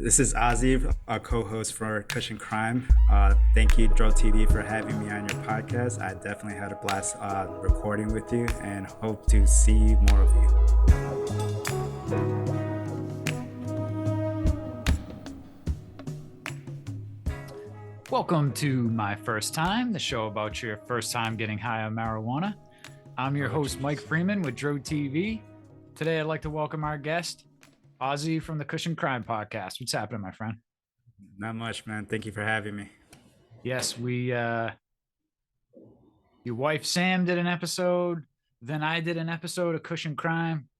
This is Ozzy, a co-host for Kush Crime. Thank you, Dro TV, for having me on your podcast. I definitely had a blast recording with you, and hope to see more of you. Welcome to My First Time, the show about your first time getting high on marijuana. I'm your host, Mike Freeman with Dro TV. Today, I'd like to welcome our guest, Ozzy from the Kush Crime Podcast. What's happening, my friend? Not much, man. Thank you for having me. Yes, your wife Sam did an episode, then I did an episode of Kush Crime,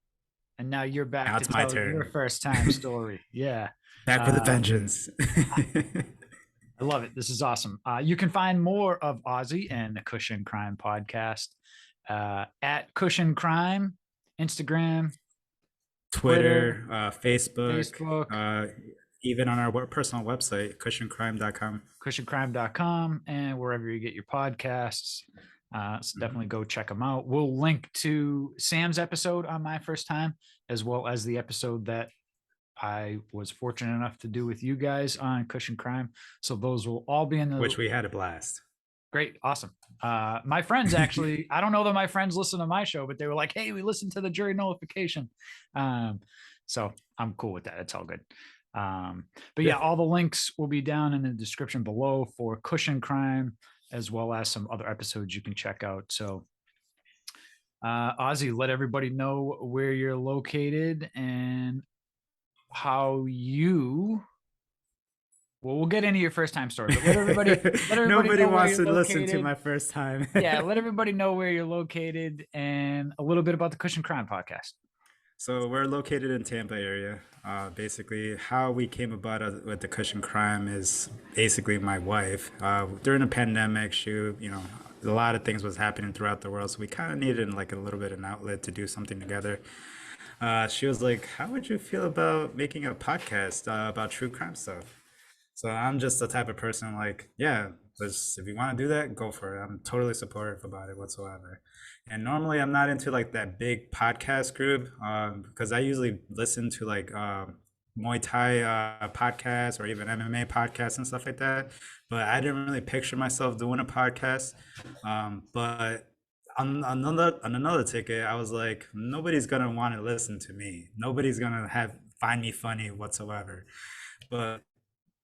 and now you're back now to tell your first time story. Yeah. Back with a vengeance. I love it. This is awesome. You can find more of Ozzy and the Kush Crime Podcast at Kush Crime, Instagram, Twitter, Facebook. Even on our personal website, cushioncrime.com. Cushioncrime.com, and wherever you get your podcasts. So definitely go check them out. We'll link to Sam's episode on My First Time, as well as the episode that I was fortunate enough to do with you guys on Kush Crime. So those will all be in the... Which we had a blast. Great. Awesome. My friends actually, I don't know that my friends listen to my show, but they were like, hey, we listened to the jury nullification. So I'm cool with that. It's all good. But yeah, all the links will be down in the description below for Kush Crime, as well as some other episodes you can check out. So Ozzy, let everybody know where you're located and how you... Well, we'll get into your first time story, but let everybody nobody wants to listen to my first time. Yeah, let everybody know where you're located and a little bit about the Kush Crime Podcast. So we're located in Tampa area. Basically, how we came about with the Kush Crime is basically my wife. During the pandemic, a lot of things was happening throughout the world, so we kind of needed like a little bit of an outlet to do something together. She was like, how would you feel about making a podcast about true crime stuff? So I'm just the type of person like, yeah, if you want to do that, go for it. I'm totally supportive about it whatsoever. And normally I'm not into like that big podcast group because I usually listen to like Muay Thai podcasts or even MMA podcasts and stuff like that. But I didn't really picture myself doing a podcast. But on another ticket, I was like, nobody's gonna want to listen to me. Nobody's gonna find me funny whatsoever. But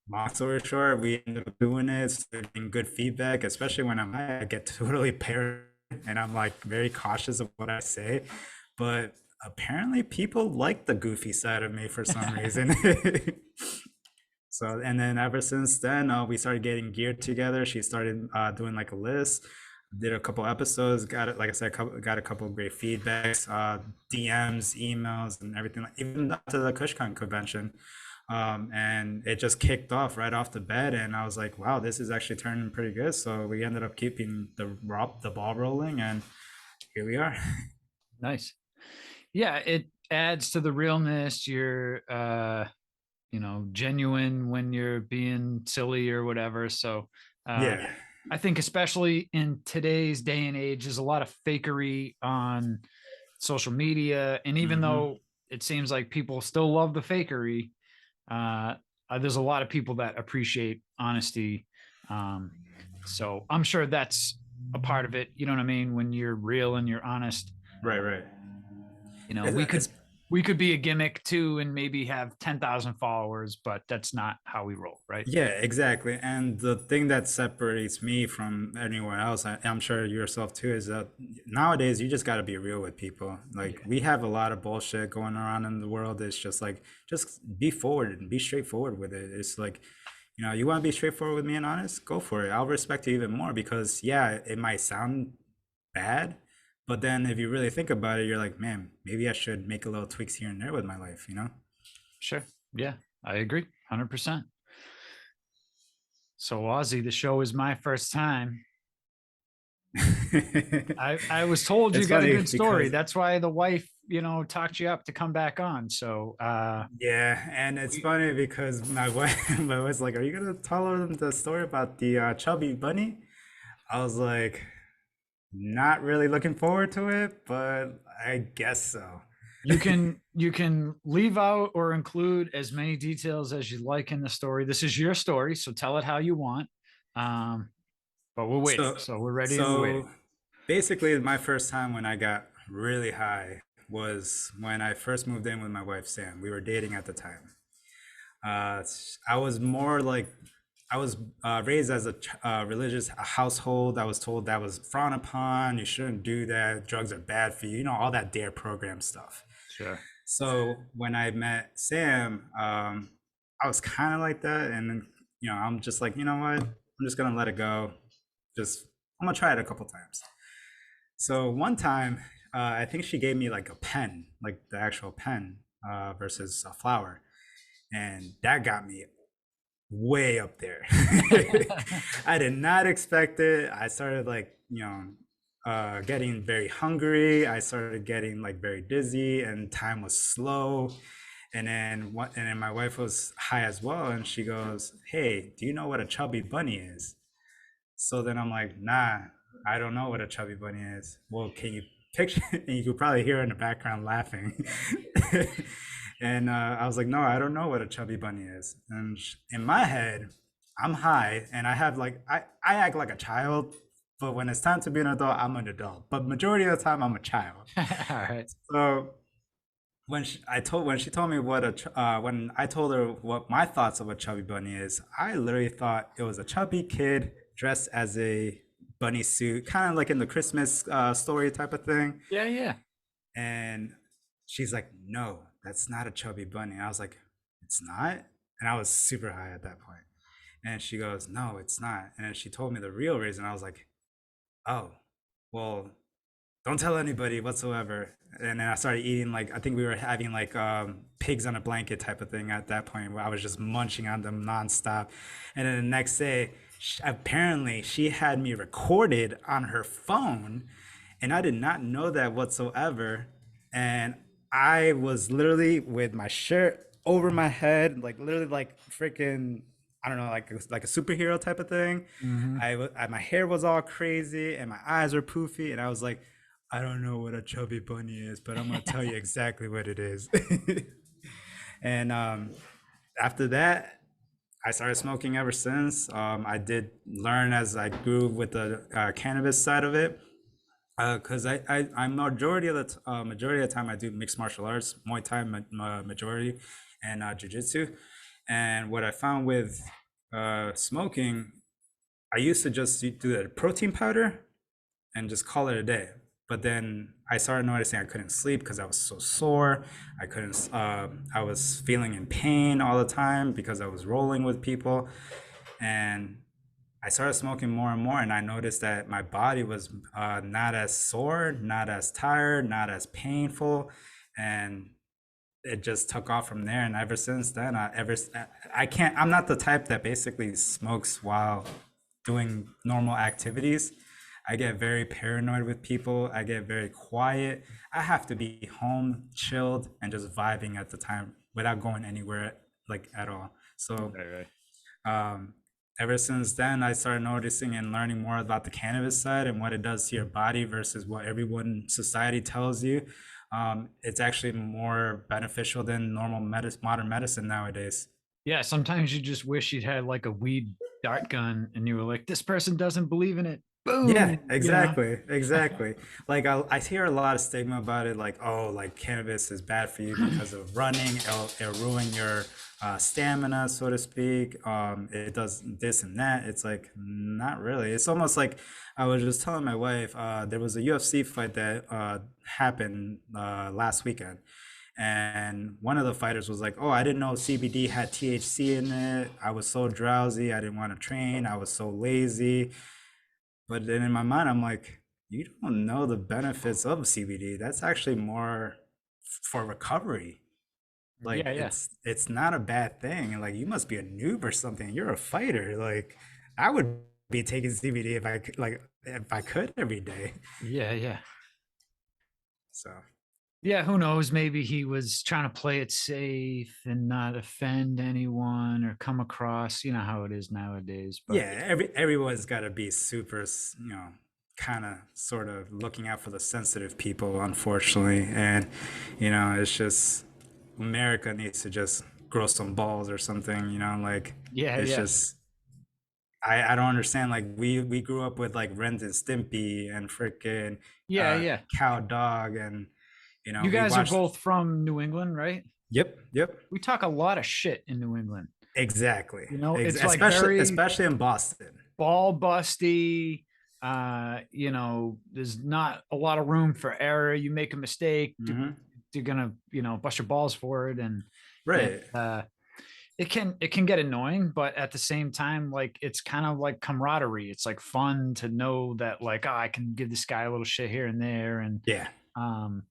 long story short, we ended up doing it, getting good feedback, especially when I get totally paranoid and I'm like very cautious of what I say. But apparently people like the goofy side of me for some reason. So, and then ever since then, we started getting geared together. She started doing like a list, did a couple episodes, got it, like I said, got a couple of great feedbacks, DMs, emails, and everything, even up to the KushCon convention. And it just kicked off right off the bat, and I was like, wow, this is actually turning pretty good. So we ended up keeping the ball rolling, and here we are. Nice. Yeah, it adds to the realness. You're genuine when you're being silly or whatever. So yeah, I think especially in today's day and age, there's a lot of fakery on social media, and even though it seems like people still love the fakery, there's a lot of people that appreciate honesty. So I'm sure that's a part of it. You know what I mean? When you're real and you're honest. Right. We could be a gimmick too and maybe have 10,000 followers, but that's not how we roll, right? Yeah, exactly. And the thing that separates me from anyone else, I'm sure yourself too, is that nowadays you just got to be real with people. Like we have a lot of bullshit going around in the world. It's just like, just be forward and be straightforward with it. It's like, you want to be straightforward with me and honest, go for it. I'll respect you even more because yeah, it might sound bad, but then if you really think about it, you're like, man, maybe I should make a little tweaks here and there with my life, Sure. Yeah, I agree. 100%. So Ozzy, the show is my first time. I was told you got a good story. That's why the wife, talked you up to come back on. So yeah, and it's funny because my wife's like, are you gonna tell them the story about the chubby bunny? I was like, not really looking forward to it, but I guess so. You can leave out or include as many details as you like in the story. This is your story, so tell it how you want. Um, but we're waiting, So, so we're ready and we're waiting. so basically, my first time when I got really high was when I first moved in with my wife Sam. We were dating at the time. Uh, I was more like I was raised as a religious household. I was told that was frowned upon. You shouldn't do that. Drugs are bad for you. You know, all that dare program stuff. Sure. So when I met Sam, I was kind of like that, and then I'm just like, you know what? I'm just gonna let it go. Just I'm gonna try it a couple times. So one time, I think she gave me like a pen, like the actual pen, versus a flower, and that got me way up there. I did not expect it. I started like, getting very hungry. I started getting like very dizzy, and time was slow. And then my wife was high as well, and she goes, "Hey, do you know what a chubby bunny is?" So then I'm like, "Nah, I don't know what a chubby bunny is." Well, can you picture? And you could probably hear her in the background laughing. And I was like, "No, I don't know what a chubby bunny is." And in my head, I'm high, and I have like I act like a child, but when it's time to be an adult, I'm an adult. But majority of the time, I'm a child. All right. So when she told me what when I told her what my thoughts of a chubby bunny is, I literally thought it was a chubby kid dressed as a bunny suit, kind of like in the Christmas story type of thing. Yeah, yeah. And she's like, "No, that's not a chubby bunny." And I was like, "It's not?" And I was super high at that point. And she goes, "No, it's not." And then she told me the real reason. I was like, "Oh, well, don't tell anybody whatsoever." And then I started eating, like, I think we were having like pigs on a blanket type of thing at that point, where I was just munching on them nonstop. And then the next day, apparently she had me recorded on her phone, and I did not know that whatsoever. And I was literally with my shirt over my head, like literally like freaking, I don't know, like a superhero type of thing. Hmm. My hair was all crazy and my eyes were poofy, and I was like, "I don't know what a chubby bunny is, but I'm gonna tell you exactly what it is." And after that, I started smoking ever since. I did learn as I grew with the cannabis side of it, because I majority of the time I do mixed martial arts, Muay Thai majority, and Jiu-Jitsu. And what I found with smoking, I used to just do the protein powder and just call it a day. But then I started noticing I couldn't sleep because I was so sore. I couldn't. I was feeling in pain all the time because I was rolling with people, and I started smoking more and more. And I noticed that my body was not as sore, not as tired, not as painful, and it just took off from there. And ever since then, I can't. I'm not the type that basically smokes while doing normal activities. I get very paranoid with people. I get very quiet. I have to be home, chilled, and just vibing at the time without going anywhere like at all. So Right, right. um, ever since then, I started noticing and learning more about the cannabis side and what it does to your body versus what everyone in society tells you. It's actually more beneficial than modern medicine nowadays. Yeah, sometimes you just wish you'd had like a weed dart gun and you were like, this person doesn't believe in it. Yeah, Boom, you know? exactly, exactly. Like I hear a lot of stigma about it, like, oh, like cannabis is bad for you because of running. It'll ruin your stamina, so to speak. It does this and that. It's like not really. It's almost like I was just telling my wife. There was a UFC fight that happened last weekend, and one of the fighters was like, "Oh, I didn't know CBD had THC in it. I was so drowsy. I didn't want to train. I was so lazy." But then in my mind, I'm like, you don't know the benefits of CBD. That's actually more for recovery. Like Yeah, yeah. it's not a bad thing. And like you must be a noob or something. You're a fighter. Like I would be taking CBD if I could every day. Yeah, yeah. So Yeah, who knows? Maybe he was trying to play it safe and not offend anyone or come across, you know how it is nowadays. But yeah, everyone's got to be super, kind of sort of looking out for the sensitive people, unfortunately. And, you know, it's just America needs to just grow some balls or something, you know, like Yeah, it's yeah, just I don't understand. Like we grew up with like Ren and Stimpy and freaking yeah, yeah. Cow Dog, and you know You we guys are watched. both from New England, right? Yep, yep, We talk a lot of shit in New England. exactly. It's like Especially very especially in Boston. ball busty. There's not a lot of room for error. You make a mistake, Hmm. you're gonna, bust your balls for it, and Right. it can get annoying, but at the same time, like it's kind of like camaraderie. It's like fun to know that, like, oh, I can give this guy a little shit here and there, Yeah. um,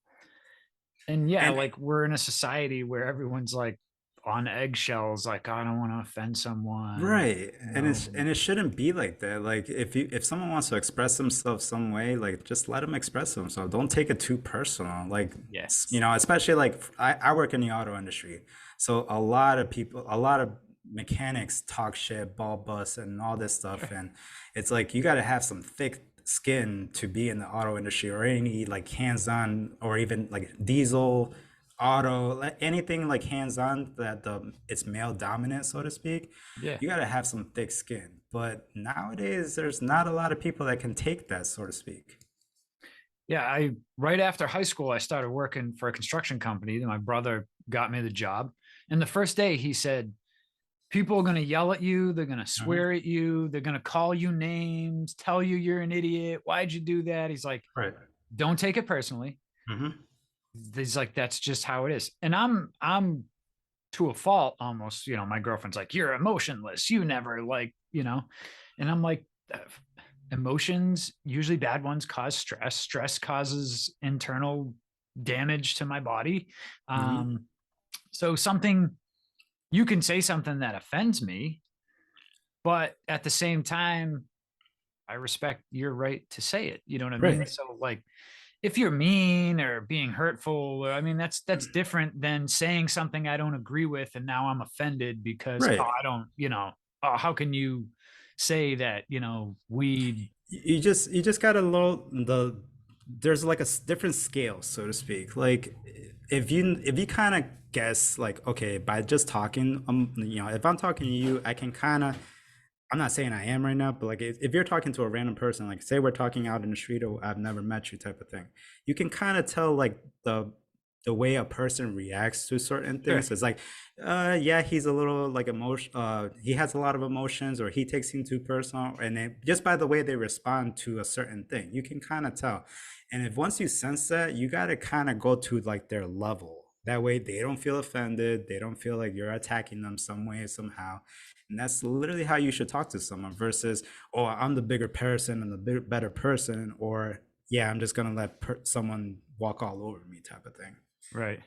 and yeah, And like we're in a society where everyone's like on eggshells, like, oh, I don't want to offend someone, right. you And know. it shouldn't be like that. Like if someone wants to express themselves some way, like just let them express themselves. Don't take it too personal. Like Yeah, you know, especially like I work in the auto industry. So a lot of people, a lot of mechanics talk shit, ball bust and all this stuff. sure. And it's like you got to have some thick skin to be in the auto industry or any like hands-on or even like diesel auto anything like hands-on that it's male dominant, so to speak. Yeah. You got to have some thick skin, but nowadays there's not a lot of people that can take that, so to speak. Yeah, I right after high school, I started working for a construction company. My brother got me the job. And the first day he said, people are going to yell at you, they're going to Hmm. swear at you, they're going to call you names, tell you you're an idiot. Why'd you do that? He's like, Right. don't take it personally. Hmm. He's like, that's just how it is. And I'm to a fault almost, my girlfriend's like, you're emotionless. You never and I'm like, emotions, usually bad ones, cause stress. Stress causes internal damage to my body. Hmm. Um, so you can say something that offends me, but at the same time, I respect your right to say it. You know what I mean? Right. So like if you're mean or being hurtful, or I mean that's different than saying something I don't agree with and now I'm offended because Right. I don't, how can you say that, weed. You just gotta low the there's like a different scale, so to speak. Like if you kind of guess like okay by just talking, you know, if I'm talking to you, I can kind of, I'm not saying I am right now, but like if you're talking to a random person, like say we're talking out in the street or I've never met you type of thing, you can kind of tell like the way a person reacts to certain Sure. things. It's like, yeah, he's a little like emotion. He has a lot of emotions, or he takes things too personal, and then just by the way they respond to a certain thing, you can kind of tell. And if once you sense that, you got to kind of go to like their level. That way, they don't feel offended. They don't feel like you're attacking them some way somehow, and that's literally how you should talk to someone versus, oh, I'm the bigger person and the better person, or yeah, I'm just going to let someone walk all over me type of thing. Right.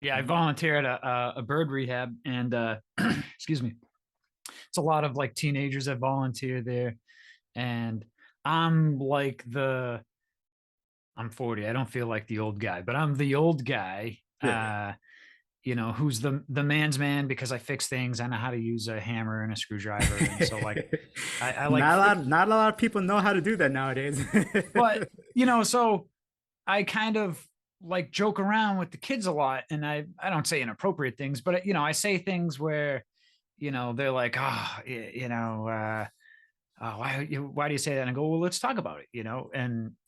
Yeah, I Mhm. volunteer at a bird rehab, and excuse me, it's a lot of like teenagers that volunteer there, and I'm like I'm 40. I don't feel like the old guy, but I'm the old guy. Yeah. Who's the man's man because I fix things. I know how to use a hammer and a screwdriver, and so like I like fix. Not a lot of people know how to do that nowadays. But so I kind of like joke around with the kids a lot, and I don't say inappropriate things, but I say things where they're like, oh, oh, why do you say that? And I go, well, let's talk about it,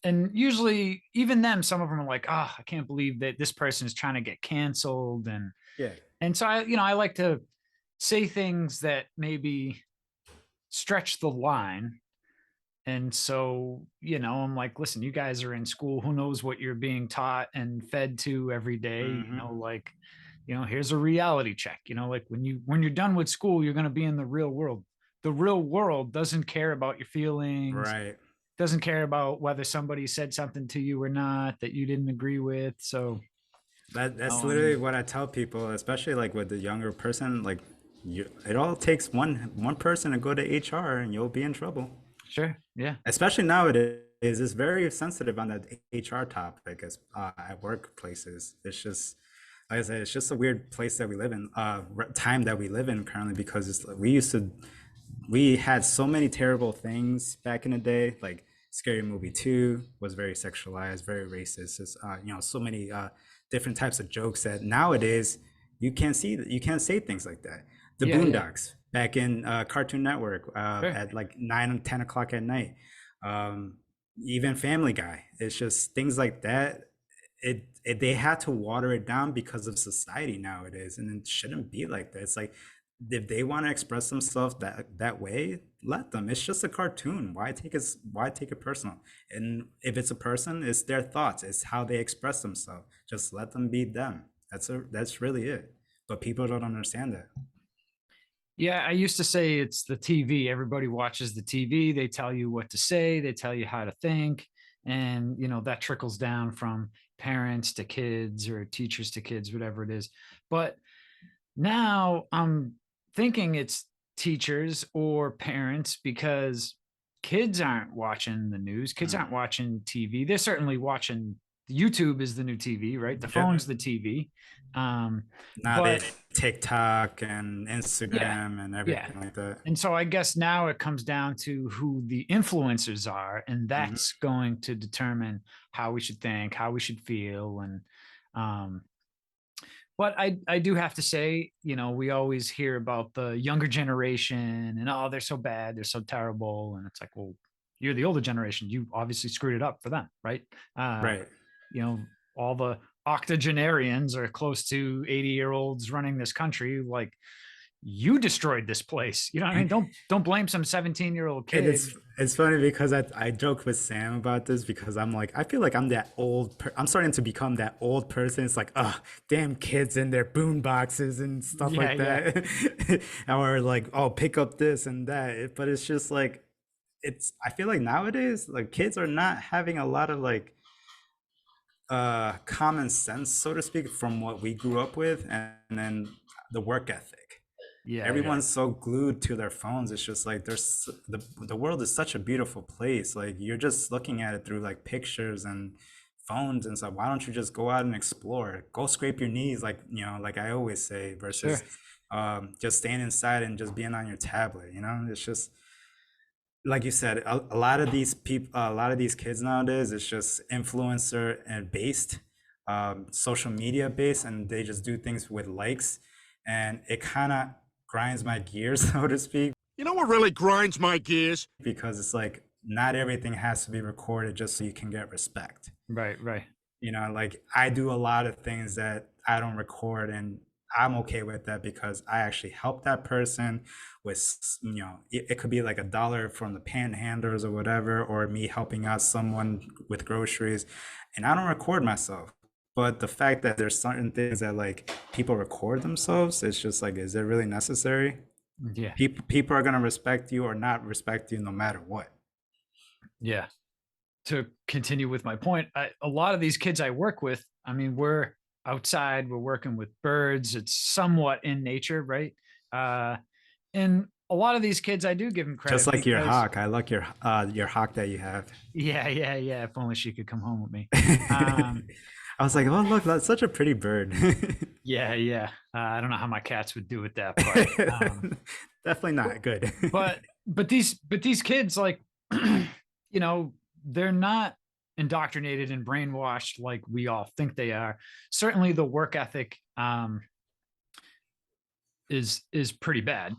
and usually even them, some of them are like, oh, I can't believe that this person is trying to get canceled, Yeah. and so I like to say things that maybe stretch the line. And so, I'm like, listen, you guys are in school. Who knows what you're being taught and fed to every day? Hmm. Like, here's a reality check. Like when you're done with school, you're going to be in the real world. The real world doesn't care about your feelings, Right. doesn't care about whether somebody said something to you or not that you didn't agree with. So, That's I mean, literally what I tell people, especially like with the younger person. Like, it all takes one person to go to HR, and you'll be in trouble. sure, yeah, Especially nowadays, it's very sensitive on that HR topic as at workplaces. It's just, like I said, it's just a weird place that we live in, time that we live in currently, because we had so many terrible things back in the day, like Scary Movie 2 was very sexualized, very racist. It's, so many different types of jokes that nowadays you can't say things like that. The Yeah, yeah, Boondocks back in Cartoon Network sure. at like 9 and 10 o'clock at night. Um, Even Family Guy. It's just things like that. They had to water it down because of society nowadays, and it shouldn't be like that. It's like if they want to express themselves that way, let them. It's just a cartoon. Why take it personal? And if it's a person, it's their thoughts. It's how they express themselves. Just let them be them. That's really it. But people don't understand that. Yeah, I used to say it's the TV. Everybody watches the TV. They tell you what to say, they tell you how to think. And, that trickles down from parents to kids or teachers to kids, whatever it is. But now I'm thinking it's teachers or parents because kids aren't watching the news. Kids Mm. aren't watching TV. They're certainly watching YouTube is the new TV, right? The Yep. phone's the TV. Um, Now they but TikTok and yeah, Instagram and yeah. everything like that. And so I guess now it comes down to who the influencers are, and Hmm. that's going to determine how we should think, how we should feel. And um, but I do have to say, we always hear about the younger generation and oh, they're so bad, they're so terrible. And it's like, well, you're the older generation. You obviously screwed it up for them, right? Uh, Right. you know, all the octogenarians are close to 80-year-olds running this country. Like, you destroyed this place. You know what I mean? Don't blame some 17-year-old And kid. it's funny because I joke with Sam about this because I'm like I feel like I'm that I'm starting to become that old person. It's like damn kids in their boom boxes and stuff Yeah, like yeah, that, or like oh pick up this and that. But it's just like I feel like nowadays like kids are not having a lot of like common sense, so to speak, from what we grew up with, and then the work ethic. yeah, yeah, Everyone's so glued to their phones. It's just like the world is such a beautiful place. Like you're just looking at it through like pictures and phones and stuff. Why don't you just go out and explore? Go scrape your knees, like like I always say, versus sure. just staying inside and just being on your tablet. It's just like you said, a lot of these people, a lot of these kids nowadays, it's just influencer and based, social media based, and they just do things with likes, and it kind of grinds my gears, so to speak, You know what really grinds my gears? because it's like not everything has to be recorded just so you can get respect. Right, right. Like I do a lot of things that I don't record, and I'm okay with that because I actually help that person with, it could be like $1 from the panhandlers or whatever, or me helping out someone with groceries, and I don't record myself. But the fact that there's certain things that like people record themselves, it's just like, is it really necessary? Yeah, People are gonna respect you or not respect you no matter what. yeah. To continue with my point, a lot of these kids I work with, I mean, we're outside, we're working with birds. It's somewhat in nature, right? And a lot of these kids, I do give them Just credit like your because, hawk, I like your hawk that you have. yeah, yeah, yeah. If only she could come home with me. I Um, was like, oh look, that's such a pretty bird. yeah, yeah. I don't know how my cats would do with that, but Definitely not good. but these kids, like, they're not indoctrinated and brainwashed like we all think they are. Certainly the work ethic is pretty bad.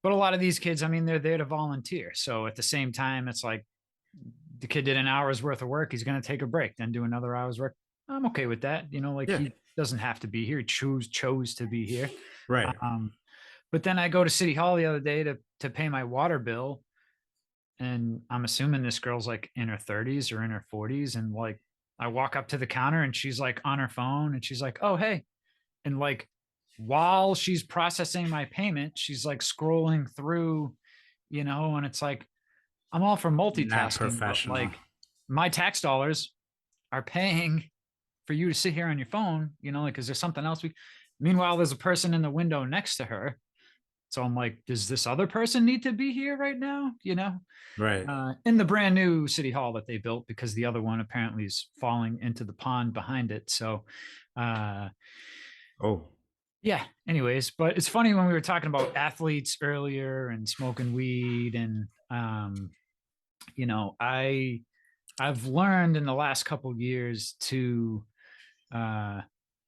But a lot of these kids, I mean, they're there to volunteer. So at the same time, it's like the kid did an hour's worth of work, he's going to take a break, then do another hour's work. I'm okay with that. Like, Yeah, he doesn't have to be here. He chose to be here. right. Um, but then I go to City Hall the other day to pay my water bill, and I'm assuming this girl's like in her 30s or in her 40s, and like I walk up to the counter and she's like on her phone and she's like, "Oh, hey." And like while she's processing my payment, she's like scrolling through, and it's like, I'm all for Not multitasking, but professional. like my tax dollars are paying for you to sit here on your phone, like, is there something else meanwhile, there's a person in the window next to her. So I'm like, does this other person need to be here right now? Right. In the brand new city hall that they built, because the other one apparently is falling into the pond behind it. So, uh, Oh, yeah. Anyways, but it's funny when we were talking about athletes earlier and smoking weed, and you know, I've learned in the last couple of years uh,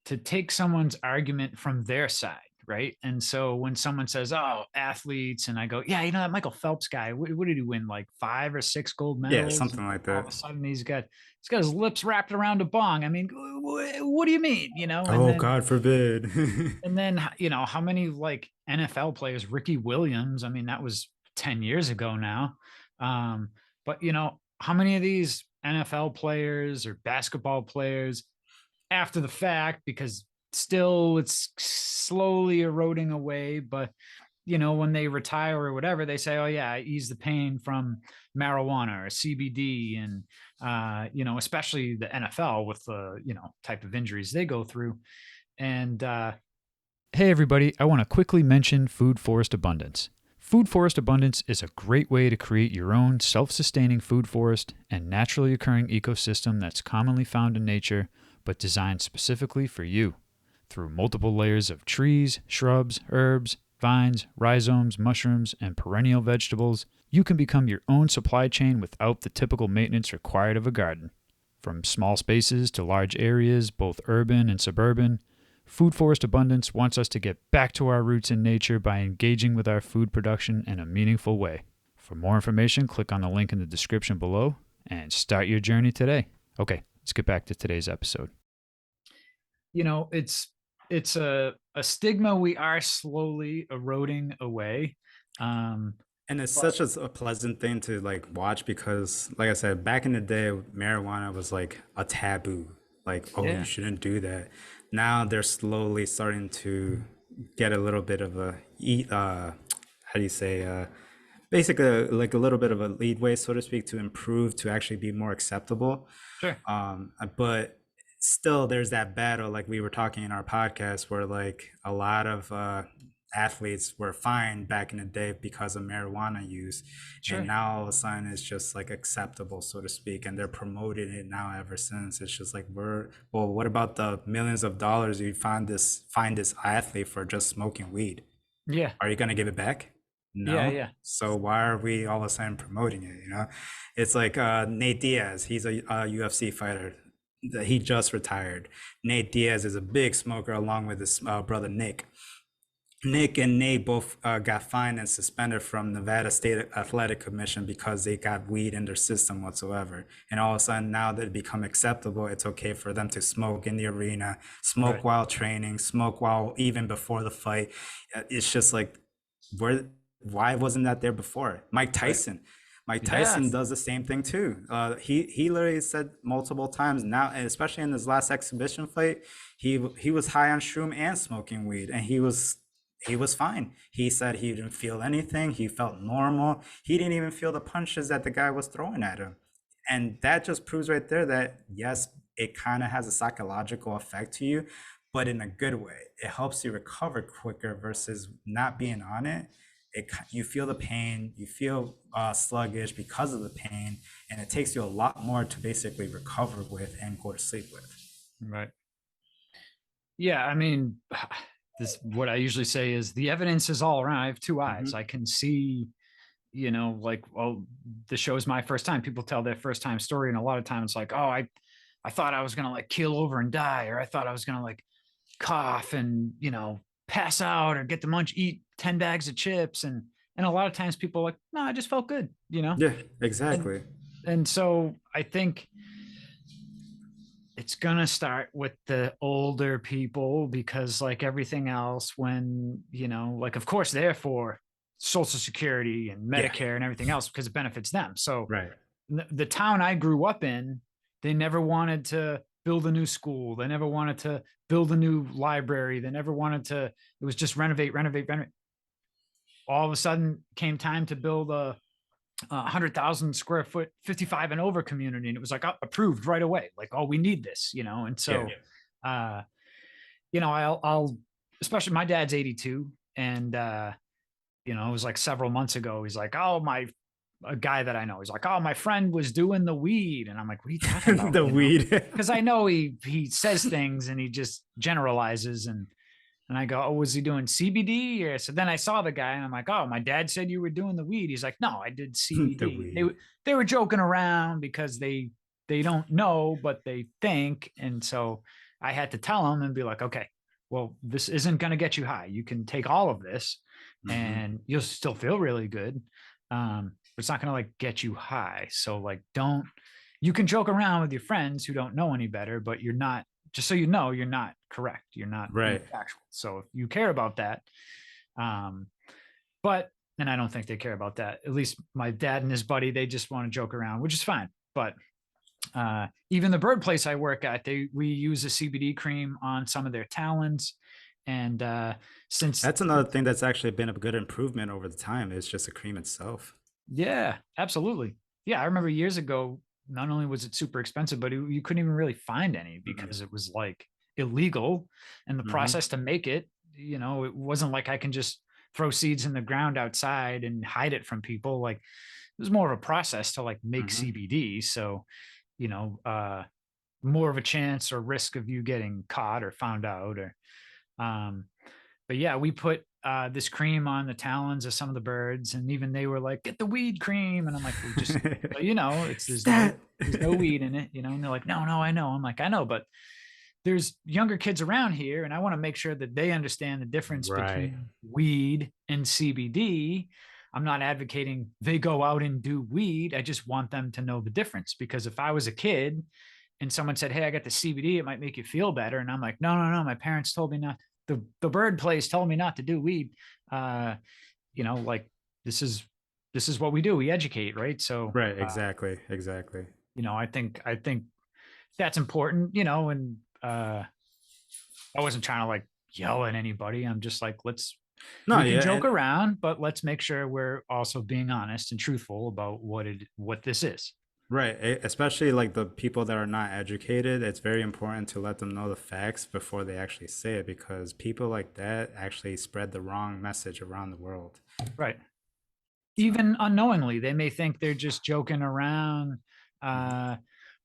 to take someone's argument from their side, right? And so when someone says, "Oh, athletes," and I go, "Yeah, you know that Michael Phelps guy, what did he win? Like 5 or 6 gold Yeah, medals?" And something like all that. of a sudden, he's got his lips wrapped around a bong. I mean, what do you mean? You know? Oh, God forbid. And then you know how many like NFL players, Ricky Williams. I mean, that was 10 years ago now. Um, but you know how many of these NFL players or basketball players after the fact, because still it's slowly eroding away, but you know when they retire or whatever, they say, oh yeah, I ease the pain from marijuana or CBD. And you know, especially the NFL with the, you know, type of injuries they go through. And hey everybody, I want to quickly mention food forest abundance. Food forest abundance is a great way to create your own self-sustaining food forest and naturally occurring ecosystem that's commonly found in nature but designed specifically for you. Through multiple layers of trees, shrubs, herbs, vines, rhizomes, mushrooms, and perennial vegetables, you can become your own supply chain without the typical maintenance required of a garden. From small spaces to large areas, both urban and suburban, Food Forest Abundance wants us to get back to our roots in nature by engaging with our food production in a meaningful way. For more information, click on the link in the description below and start your journey today. Okay, let's get back to today's episode. You know, it's a stigma we are slowly eroding away. And it's such a pleasant thing to like watch because, like I said, back in the day, marijuana was like a taboo. Like, oh, you Yeah. shouldn't do that. Now they're slowly starting to get a little bit of a how do you say, basically like a little bit of a leadway, so to speak, to improve to actually be more acceptable. Sure. But still, there's that battle, like we were talking in our podcast, where like a lot of athletes were fined back in the day because of marijuana use, Sure. and now all of a sudden it's just like acceptable, so to speak, and they're promoting it now ever since. It's just like, well, what about the millions of dollars you find this athlete for just smoking weed? Yeah. Are you going to give it back? No. Yeah. So why are we all of a sudden promoting it? You know, it's like Nate Diaz. He's a UFC fighter. He just retired. Nate Diaz is a big smoker along with his brother Nick. Nick and Nate both got fined and suspended from Nevada State Athletic Commission because they got weed in their system whatsoever. And all of a sudden, now that it become acceptable, it's okay for them to smoke in the arena, smoke Right. while training, smoke while even before the fight. It's just like, why wasn't that there before? Mike Tyson. Mike Tyson Yes. does the same thing too. He literally said multiple times now, and especially in his last exhibition fight, he was high on shroom and smoking weed, and he was fine. He said he didn't feel anything. He felt normal. He didn't even feel the punches that the guy was throwing at him. And that just proves right there that yes, it kind of has a psychological effect to you, but in a good way. It helps you recover quicker versus not being on it. You feel the pain, you feel sluggish because of the pain, and it takes you a lot more to basically recover with and go to sleep with. Right. Yeah, I mean, this what I usually say is the evidence is all around. I have two eyes. I can see, you know, like, well, the show is my first time. People tell their first time story, and a lot of times it's like, oh, I thought I was gonna like keel over and die, or I thought I was gonna like cough and, you know, pass out or get the munch, eat 10 bags of chips. And a lot of times people are like, no, I just felt good, you know? Yeah, exactly. And so I think it's gonna start with the older people because like everything else, when, you know, like of course they're for social security and Medicare and everything else because it benefits them. So Right. the town I grew up in, they never wanted to build a new school. They never wanted to build a new library. They never wanted to, it was just renovate. All of a sudden came time to build a 100,000 square foot 55 and over community, and it was like approved right away, like, oh, we need this, you know. And so you know, I'll especially, my dad's 82, and you know, it was like several months ago, he's like, oh, a guy that I know, he's like, oh, my friend was doing the weed, and I'm like, what are you talking about? The weed. Because I know he says things and he just generalizes, and And I go, oh, was he doing CBD? Or so then I saw the guy and I'm like, oh, my dad said you were doing the weed. He's like, no, I did The CBD. weed. They were joking around because they don't know, but they think. And so I had to tell them and be like, okay, well, this isn't going to get you high. You can take all of this and you'll still feel really good. But it's not going to like get you high. So like, don't, you can joke around with your friends who don't know any better, but you're not, just so you know, you're not correct. You're not being Right. factual. So if you care about that, but, and I don't think they care about that. At least my dad and his buddy, they just want to joke around, which is fine. But even the bird place I work at, we use a CBD cream on some of their talons. And since That's another thing that's actually been a good improvement over the time. Is just the cream itself. yeah, absolutely. Yeah, I remember years ago, not only was it super expensive, but you couldn't even really find any because it was like illegal. And the process to make it, you know, it wasn't like I can just throw seeds in the ground outside and hide it from people. Like it was more of a process to like make CBD. So, you know, more of a chance or risk of you getting caught or found out or, but yeah, we put this cream on the talons of some of the birds, and even they were like, "Get the weed cream," and I'm like, "We just, well, you know, it's there's no weed in it, you know." And they're like, "No, no, I know." I'm like, "I know, but there's younger kids around here, and I want to make sure that they understand the difference Right. between weed and CBD." I'm not advocating they go out and do weed. I just want them to know the difference because if I was a kid and someone said, "Hey, I got the CBD, it might make you feel better," and I'm like, "No, no, no, my parents told me not. The bird place told me not to do weed." Uh, you know, like this is what we do. We educate, right? So, Right. Exactly. Exactly. you know, I think that's important. You know, and I wasn't trying to like yell at anybody. I'm just like, No. we can Yeah. joke around, but let's make sure we're also being honest and truthful about what this is. Right. Especially like the people that are not educated, it's very important to let them know the facts before they actually say it because people like that actually spread the wrong message around the world. Right. So, Even unknowingly, they may think they're just joking around. mhm. Uh,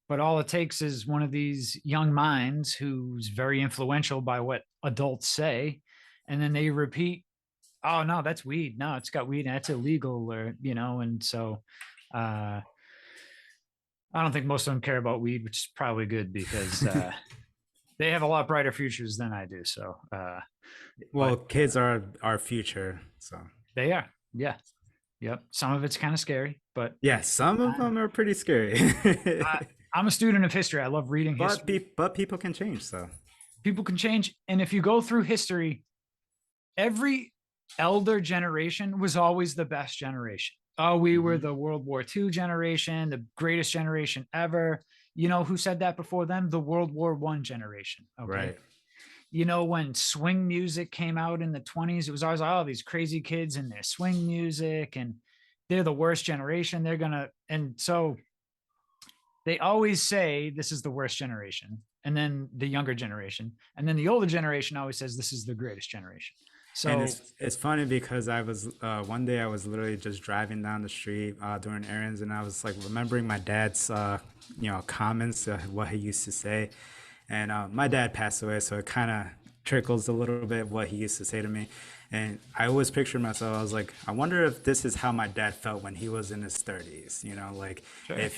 but all it takes is one of these young minds who's very influential by what adults say. And then they repeat, oh, no, that's weed. No, it's got weed and that's illegal. Or, you know, and so I don't think most of them care about weed, which is probably good because they have a lot brighter futures than I do. So, Well, but kids are our future. So, they are. Yeah. Yep. Some of it's kind of scary, but yeah, some of them are pretty scary. I, I'm a student of history. I love reading history. But people can change, so. People can change. And if you go through history, every elder generation was always the best generation. Oh, we were the World War II generation, the greatest generation ever. You know who said that before them? The World War One generation. Okay. Right. You know, when swing music came out in the 20s, it was always, oh, these crazy kids and their swing music, and they're the worst generation. They're gonna, and so they always say this is the worst generation, and then the younger generation, and then the older generation always says this is the greatest generation. And So it's funny because I was one day I was literally just driving down the street doing errands, and I was like remembering my dad's comments, what he used to say, and my dad passed away, so it kind of trickles a little bit what he used to say to me, and I always pictured myself. I was like, I wonder if this is how my dad felt when he was in his 30s. You know, like sure. if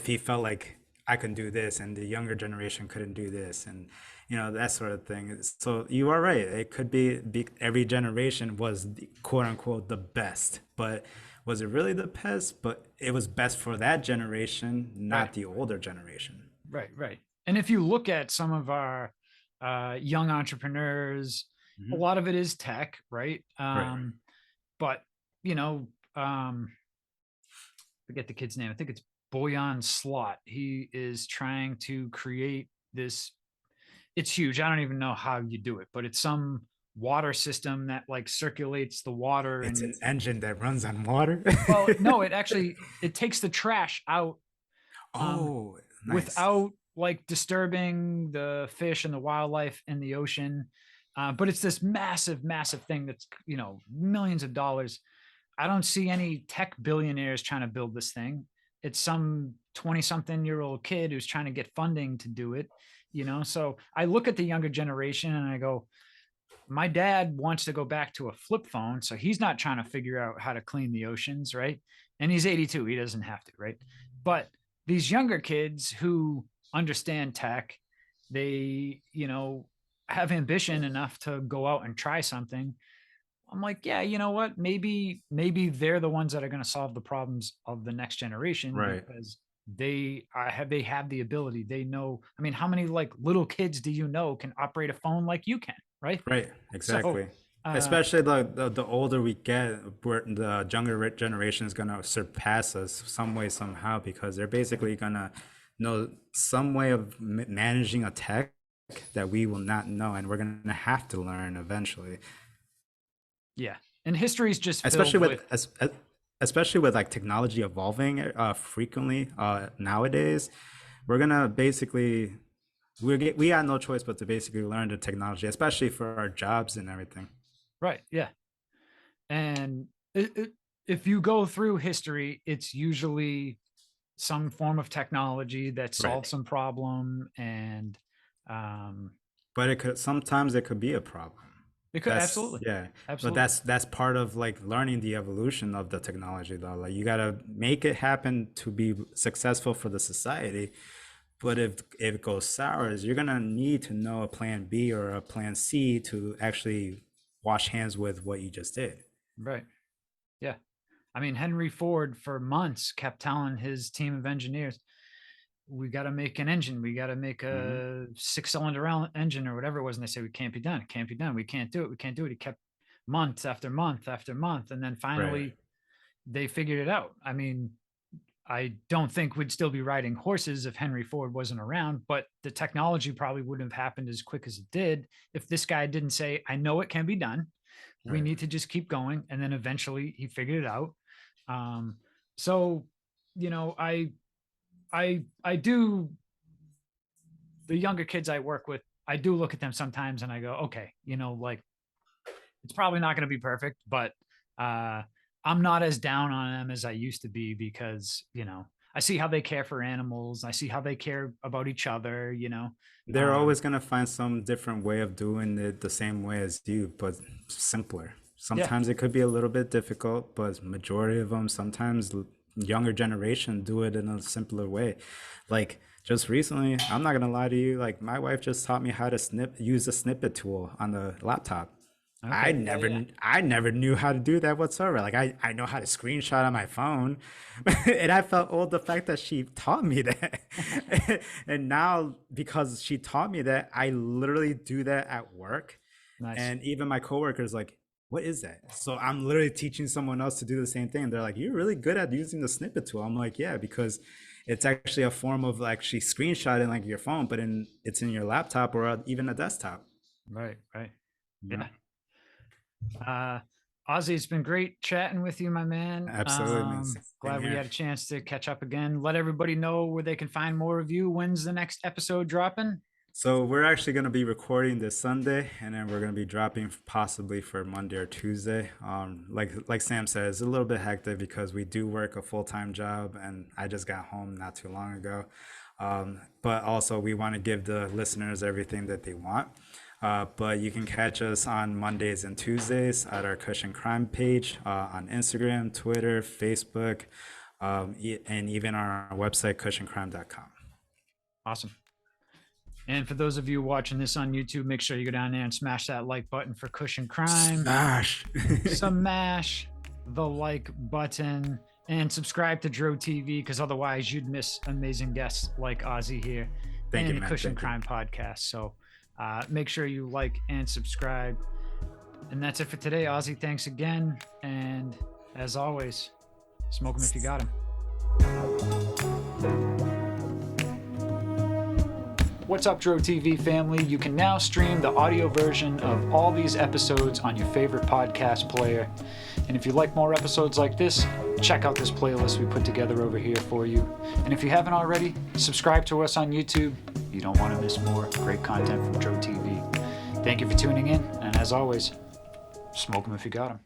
he felt like I can do this and the younger generation couldn't do this, and that sort of thing. So you are right. It could be every generation was the, quote unquote the best, but was it really the best? But it was best for that generation, Right. not the older generation. Right. Right. And if you look at some of our young entrepreneurs, a Hmm. lot of it is tech, right? Right. But you know, forget the kid's name. I think it's Boyan Slot. He is trying to create this. It's huge. I don't even know how you do it, but it's some water system that like circulates the water It's and an engine that runs on water. well, no, it actually it takes the trash out Oh, nice. without like disturbing the fish and the wildlife in the ocean. But it's this massive, massive thing that's millions of dollars. I don't see any tech billionaires trying to build this thing. It's some 20-something-year-old kid who's trying to get funding to do it. So I look at the younger generation and I go, my dad wants to go back to a flip phone, so he's not trying to figure out how to clean the oceans, right? And he's 82, he doesn't have to, right? But these younger kids who understand tech, they, have ambition enough to go out and try something. I'm like, yeah, you know what? Maybe they're the ones that are going to solve the problems of the next generation, Right. because they have the ability. They know. I mean, how many like little kids do you know can operate a phone like you can, right? Right, So, exactly. Especially the older we get, the younger generation is gonna surpass us some way somehow because they're basically gonna know some way of managing a tech that we will not know, and we're gonna have to learn eventually. yeah, and history is just filled Especially with especially with like technology evolving frequently nowadays, we're gonna basically we got no choice but to basically learn the technology, especially for our jobs and everything. right, yeah. And if you go through history, it's usually some form of technology that Right. solves some problem, and um, But sometimes it could be a problem. it could That's absolutely, yeah. But absolutely, that's part of like learning the evolution of the technology though. Like you gotta make it happen to be successful for the society. But if it goes sour, you're gonna need to know a plan B or a plan C to actually wash hands with what you just did. right, yeah. I mean, Henry Ford for months kept telling his team of engineers, we got to make an engine. We got to make Hmm. a 6-cylinder engine or whatever it was. And they say, we can't be done. It can't be done. We can't do it. We can't do it. He kept month after month after month. And then Right. finally they figured it out. I mean, I don't think we'd still be riding horses if Henry Ford wasn't around, but the technology probably wouldn't have happened as quick as it did if this guy didn't say, I know it can be done. We Right. need to just keep going. And then eventually he figured it out. Um, so, you know, I do, the younger kids I work with, I do look at them sometimes and I go, okay, like it's probably not going to be perfect, but uh, I'm not as down on them as I used to be because, I see how they care for animals. I see how they care about each other. They're Um, always gonna find some different way of doing it the same way as you, but simpler. yeah, Sometimes it could be a little bit difficult, but majority of them, sometimes younger generation do it in a simpler way. Like just recently, I'm not gonna lie to you, like my wife just taught me how to use a snippet tool on the laptop. I okay. Hell never yeah. I never knew how to do that whatsoever. Like I know how to screenshot on my phone. And I felt old the fact that she taught me that. And now because she taught me that, I literally do that at work. Nice. And even my coworkers like, what is that? So I'm literally teaching someone else to do the same thing. They're like, you're really good at using the snippet tool. I'm like, yeah, because it's actually a form of like she screenshotting like your phone, but it's in your laptop or even a desktop. Right. Right. You know? Yeah. Uh, Ozzy, it's been great chatting with you, my man. Absolutely, man. Same Glad we here. had a chance to catch up again. Let everybody know where they can find more of you. When's the next episode dropping? So we're actually going to be recording this Sunday, and then we're going to be dropping possibly for Monday or Tuesday. Like Sam said, it's a little bit hectic because we do work a full-time job, and I just got home not too long ago. But also we want to give the listeners everything that they want. But you can catch us on Mondays and Tuesdays at our Kush Crime page on Instagram, Twitter, Facebook, and even our website, cushioncrime.com. Awesome. And for those of you watching this on YouTube, make sure you go down there and smash that like button for Kush Crime. Smash! Smash the like button and subscribe to Dro TV, because otherwise you'd miss amazing guests like Ozzy here Thank and you, the man. Kush Thank you. Crime podcast. So make sure you like and subscribe. And that's it for today. Ozzy, thanks again. And as always, smoke them if you got them. What's up, Dro TV family? You can now stream the audio version of all these episodes on your favorite podcast player. And if you like more episodes like this, check out this playlist we put together over here for you. And if you haven't already, subscribe to us on YouTube. You don't want to miss more great content from Dro TV. Thank you for tuning in, and as always, smoke them if you got them.